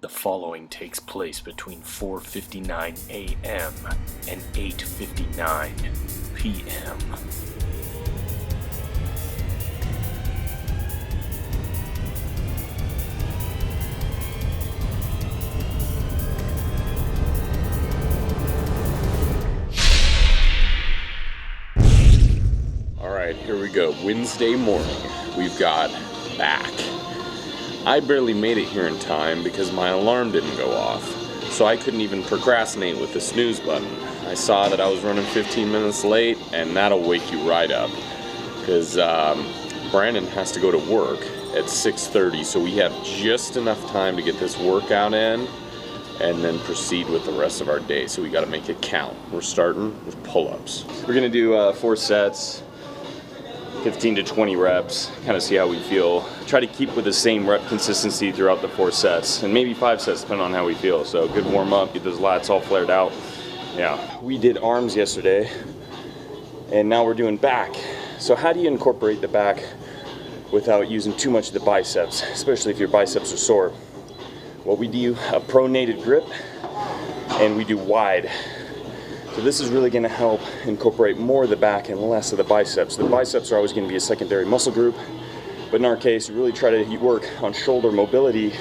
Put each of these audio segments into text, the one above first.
The following takes place between 4:59 a.m. and 8:59 p.m. Alright, here we go. Wednesday morning. We've got back. I barely made it here in time because my alarm didn't go off, so I couldn't even procrastinate with the snooze button. I saw that I was running 15 minutes late, and that'll wake you right up, because Brandon has to go to work at 6:30, so we have just enough time to get this workout in and then proceed with the rest of our day, so we got to make it count. We're starting with pull-ups. We're going to do 4 sets, 15 to 20 reps, kind of see how we feel. Try to keep with the same rep consistency throughout the 4 sets, and maybe 5 sets depending on how we feel. So good warm up, get those lats all flared out. Yeah, we did arms yesterday, and now we're doing back. So how do you incorporate the back without using too much of the biceps, especially if your biceps are sore? Well, we do a pronated grip, and we do wide. So this is really going to help incorporate more of the back and less of the biceps. The biceps are always going to be a secondary muscle group, but in our case, we really try to work on shoulder mobility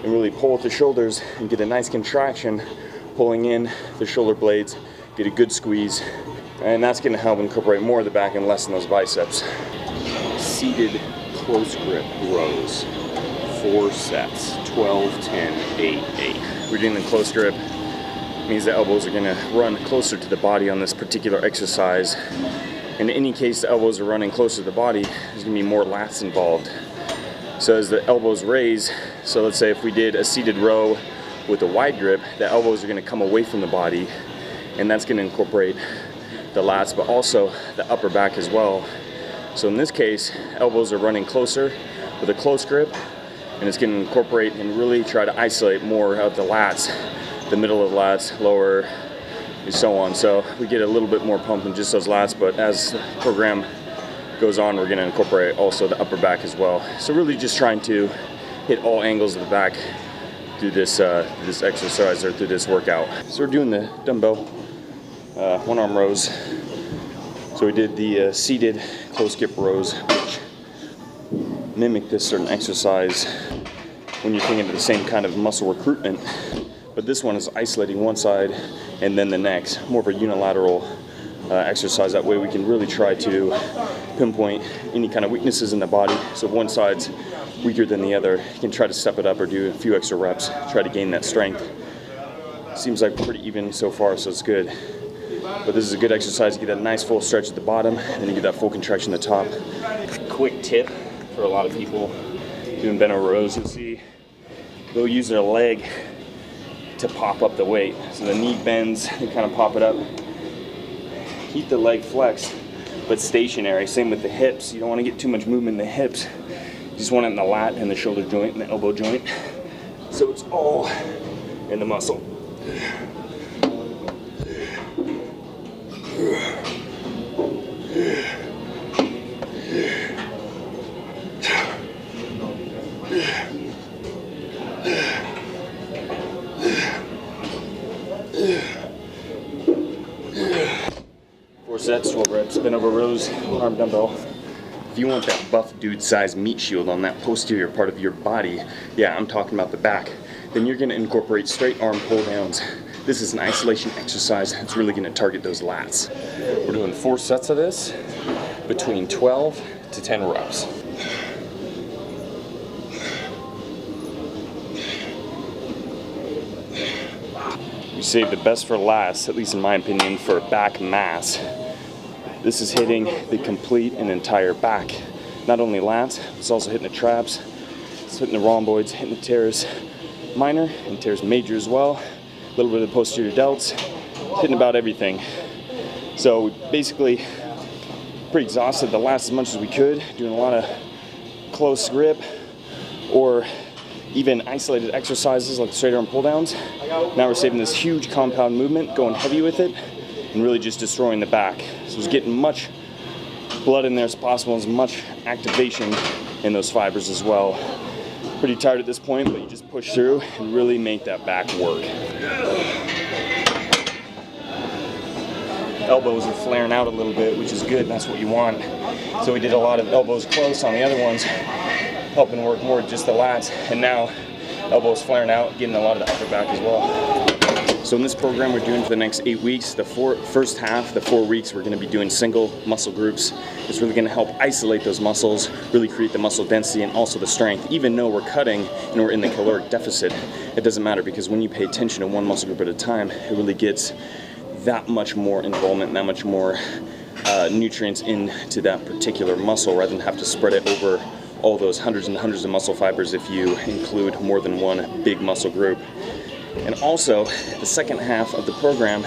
and really pull with the shoulders and get a nice contraction, pulling in the shoulder blades, get a good squeeze, and that's going to help incorporate more of the back and lessen those biceps. Seated close grip rows, 4 sets, 12, 10, 8, 8. We're doing the close grip. Means the elbows are going to run closer to the body on this particular exercise. In any case the elbows are running closer to the body, there's going to be more lats involved. So as the elbows raise, so let's say if we did a seated row with a wide grip, the elbows are going to come away from the body, and that's going to incorporate the lats, but also the upper back as well. So in this case, elbows are running closer with a close grip, and it's going to incorporate and really try to isolate more of the lats, the middle of the lats, lower, and so on. So we get a little bit more pump than just those lats, but as the program goes on, we're going to incorporate also the upper back as well. So really just trying to hit all angles of the back through this exercise or through this workout. So we're doing the dumbbell one arm rows. So we did the seated close grip rows, which mimic this certain exercise when you're thinking of the same kind of muscle recruitment. But this one is isolating one side and then the next, more of a unilateral exercise. That way we can really try to pinpoint any kind of weaknesses in the body. So if one side's weaker than the other, you can try to step it up or do a few extra reps, try to gain that strength. Seems like pretty even so far, so it's good. But this is a good exercise. You get that nice full stretch at the bottom, and then you get that full contraction at the top. Quick tip for a lot of people doing bent over rows, you'll see they'll use their leg to pop up the weight. So the knee bends, they kind of pop it up. Keep the leg flexed, but stationary. Same with the hips. You don't want to get too much movement in the hips. You just want it in the lat and the shoulder joint and the elbow joint. So it's all in the muscle. Sets, 12 reps, bent over rows, arm dumbbell. If you want that buff dude size meat shield on that posterior part of your body, yeah, I'm talking about the back, then you're going to incorporate straight arm pull downs. This is an isolation exercise that's really going to target those lats. We're doing 4 sets of this between 12 to 10 reps. You save the best for last, at least in my opinion, for back mass. This is hitting the complete and entire back. Not only lats, it's also hitting the traps, it's hitting the rhomboids, hitting the teres minor and teres major as well. A little bit of the posterior delts, hitting about everything. So we basically pretty exhausted the lats as much as we could, doing a lot of close grip or even isolated exercises like straight arm pull downs. Now we're saving this huge compound movement, going heavy with it, and really just destroying the back. So it's getting much blood in there as possible, as much activation in those fibers as well. pretty tired at this point, but you just push through and really make that back work. Elbows are flaring out a little bit, which is good. That's what you want. So we did a lot of elbows close on the other ones, helping work more just the lats, and now elbows flaring out, getting a lot of the upper back as well. So in this program we're doing for the next 8 weeks, the first half, the 4 weeks, we're going to be doing single muscle groups. It's really going to help isolate those muscles, really create the muscle density and also the strength. Even though we're cutting and we're in the caloric deficit, it doesn't matter, because when you pay attention to one muscle group at a time, it really gets that much more involvement, that much more nutrients into that particular muscle, rather than have to spread it over all those hundreds and hundreds of muscle fibers if you include more than one big muscle group. And also, the second half of the program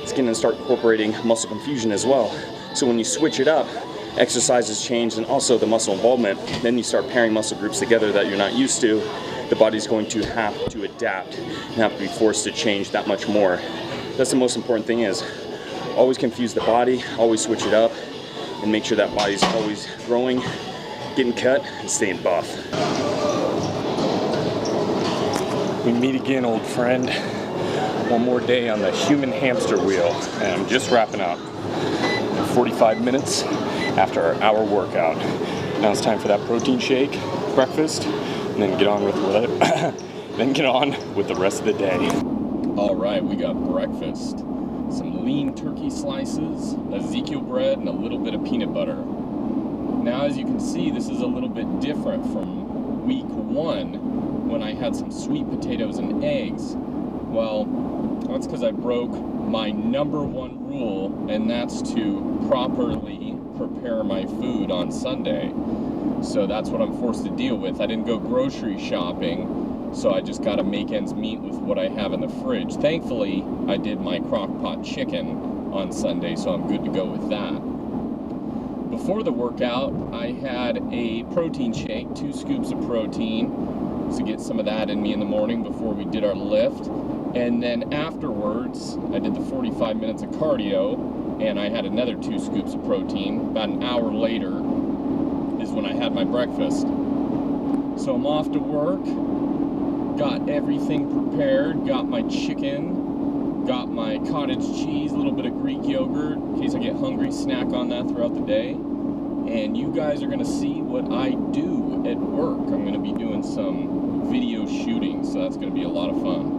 is going to start incorporating muscle confusion as well. So when you switch it up, exercises change and also the muscle involvement, then you start pairing muscle groups together that you're not used to. The body's going to have to adapt and have to be forced to change that much more. That's the most important thing, is always confuse the body, always switch it up, and make sure that body's always growing, getting cut, and staying buff. We meet again, old friend. One more day on the human hamster wheel, and I'm just wrapping up. 45 minutes after our hour workout. Now it's time for that protein shake, breakfast, and then get on with the rest of the day. All right, we got breakfast. Some lean turkey slices, Ezekiel bread, and a little bit of peanut butter. Now, as you can see, this is a little bit different from week 1, when I had some sweet potatoes and eggs. Well, that's because I broke my #1 rule, and that's to properly prepare my food on Sunday. So that's what I'm forced to deal with. I didn't go grocery shopping, so I just got to make ends meet with what I have in the fridge. Thankfully, I did my crock pot chicken on Sunday, so I'm good to go with that. Before the workout, I had a protein shake, 2 scoops of protein, to get some of that in me in the morning before we did our lift. And then afterwards, I did the 45 minutes of cardio, and I had another 2 scoops of protein. About an hour later is when I had my breakfast. So I'm off to work, got everything prepared, got my chicken, got my cottage cheese, a little bit of Greek yogurt, in case I get hungry, snack on that throughout the day. And you guys are gonna see what I do at work. I'm gonna be doing some video shooting, so that's gonna be a lot of fun.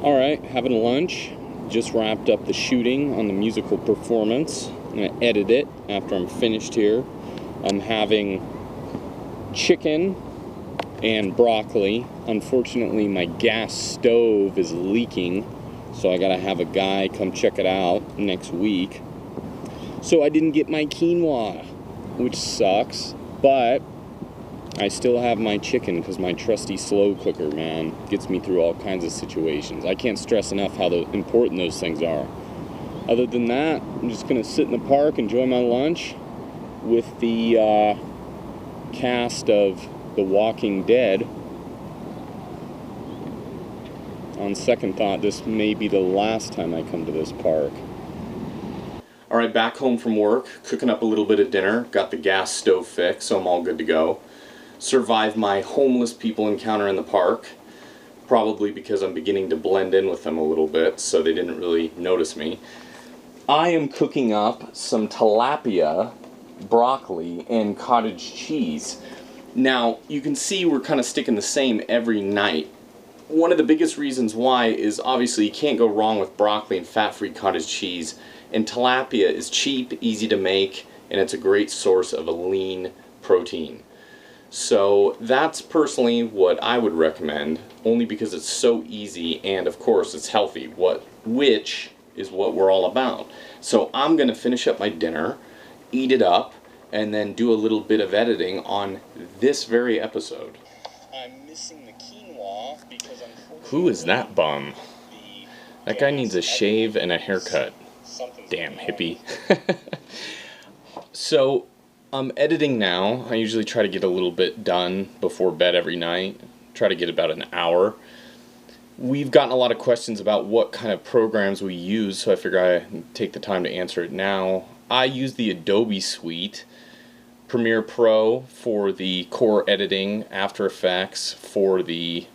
Alright, having lunch. Just wrapped up the shooting on the musical performance. I'm going to edit it after I'm finished here. I'm having chicken and broccoli. Unfortunately, my gas stove is leaking, so I got to have a guy come check it out next week. So I didn't get my quinoa, which sucks, but I still have my chicken because my trusty slow cooker, man, gets me through all kinds of situations. I can't stress enough how important those things are. Other than that, I'm just going to sit in the park, enjoy my lunch with the cast of The Walking Dead. On second thought, this may be the last time I come to this park. Alright, back home from work, cooking up a little bit of dinner, got the gas stove fixed, so I'm all good to go. Survived my homeless people encounter in the park, probably because I'm beginning to blend in with them a little bit, so they didn't really notice me. I am cooking up some tilapia, broccoli, and cottage cheese. Now, you can see we're kind of sticking the same every night. One of the biggest reasons why is obviously you can't go wrong with broccoli and fat-free cottage cheese, and tilapia is cheap, easy to make, and it's a great source of a lean protein. So that's personally what I would recommend, only because it's so easy and of course it's healthy, which is what we're all about. So I'm going to finish up my dinner, eat it up, and then do a little bit of editing on this very episode. I'm missing the quinoa because unfortunately. Who is that bum? That guy needs a shave and a haircut. Damn hippie. So, I'm editing now. I usually try to get a little bit done before bed every night. Try to get about an hour. We've gotten a lot of questions about what kind of programs we use, so I figure I'd take the time to answer it now. I use the Adobe suite, Premiere Pro for the core editing, After Effects for the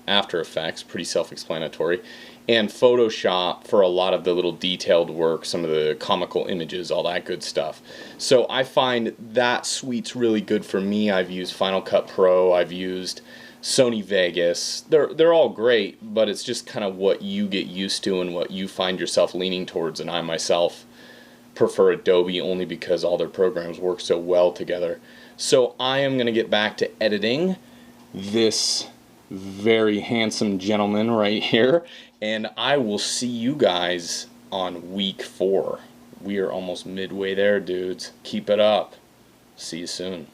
After Effects, pretty self-explanatory, and Photoshop for a lot of the little detailed work, some of the comical images, all that good stuff. So I find that suite's really good for me. I've used Final Cut Pro, I've used Sony Vegas. They're all great, but it's just kind of what you get used to and what you find yourself leaning towards, and I myself prefer Adobe only because all their programs work so well together. So I am going to get back to editing this very handsome gentleman right here, and I will see you guys on week 4. We are almost midway there, dudes. Keep it up. See you soon.